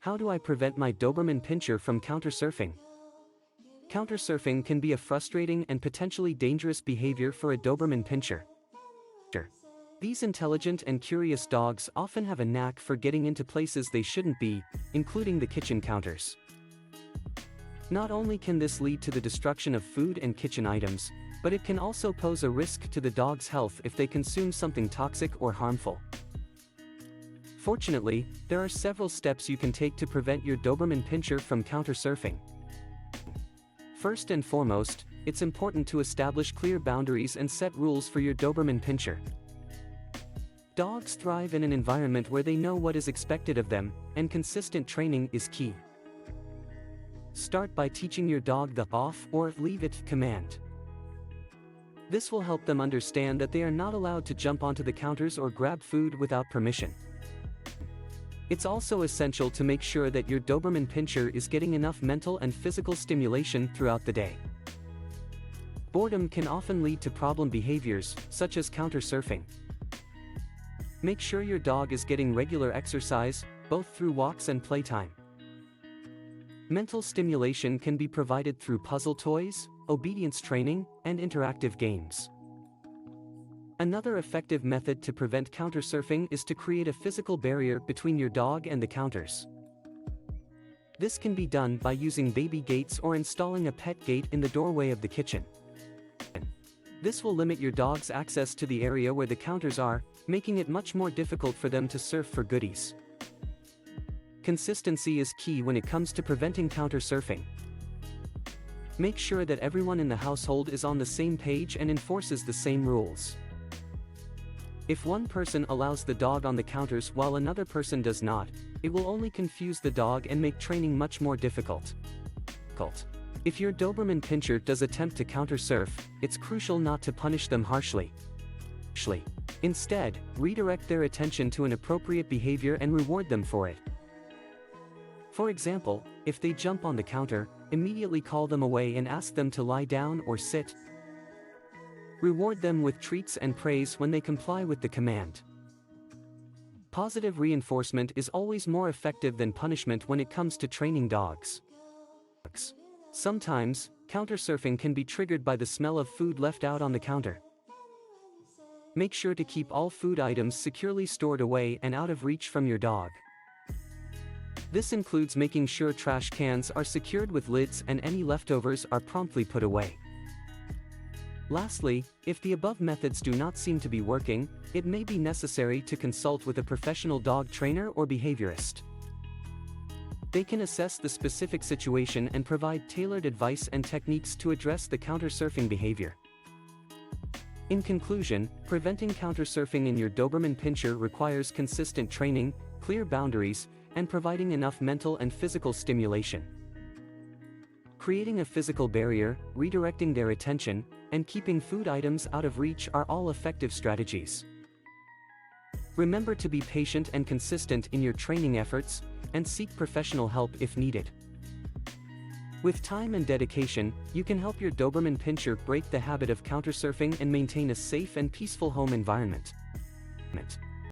How do I prevent my Doberman Pinscher from countersurfing? Countersurfing can be a frustrating and potentially dangerous behavior for a Doberman Pinscher. These intelligent and curious dogs often have a knack for getting into places they shouldn't be, including the kitchen counters. Not only can this lead to the destruction of food and kitchen items, but it can also pose a risk to the dog's health if they consume something toxic or harmful. Fortunately, there are several steps you can take to prevent your Doberman Pinscher from countersurfing. First and foremost, it's important to establish clear boundaries and set rules for your Doberman Pinscher. Dogs thrive in an environment where they know what is expected of them, and consistent training is key. Start by teaching your dog the off or leave it command. This will help them understand that they are not allowed to jump onto the counters or grab food without permission. It's also essential to make sure that your Doberman Pinscher is getting enough mental and physical stimulation throughout the day. Boredom can often lead to problem behaviors, such as countersurfing. Make sure your dog is getting regular exercise, both through walks and playtime. Mental stimulation can be provided through puzzle toys, obedience training, and interactive games. Another effective method to prevent countersurfing is to create a physical barrier between your dog and the counters. This can be done by using baby gates or installing a pet gate in the doorway of the kitchen. This will limit your dog's access to the area where the counters are, making it much more difficult for them to surf for goodies. Consistency is key when it comes to preventing countersurfing. Make sure that everyone in the household is on the same page and enforces the same rules. If one person allows the dog on the counters while another person does not, it will only confuse the dog and make training much more difficult. If your Doberman Pinscher does attempt to countersurf, it's crucial not to punish them harshly. Instead, redirect their attention to an appropriate behavior and reward them for it. For example, if they jump on the counter, immediately call them away and ask them to lie down or sit. Reward them with treats and praise when they comply with the command. Positive reinforcement is always more effective than punishment when it comes to training dogs. Sometimes, countersurfing can be triggered by the smell of food left out on the counter. Make sure to keep all food items securely stored away and out of reach from your dog. This includes making sure trash cans are secured with lids and any leftovers are promptly put away. Lastly, if the above methods do not seem to be working, it may be necessary to consult with a professional dog trainer or behaviorist. They can assess the specific situation and provide tailored advice and techniques to address the countersurfing behavior. In conclusion, preventing countersurfing in your Doberman Pinscher requires consistent training, clear boundaries, and providing enough mental and physical stimulation. Creating a physical barrier, redirecting their attention, and keeping food items out of reach are all effective strategies. Remember to be patient and consistent in your training efforts, and seek professional help if needed. With time and dedication, you can help your Doberman Pinscher break the habit of countersurfing and maintain a safe and peaceful home environment.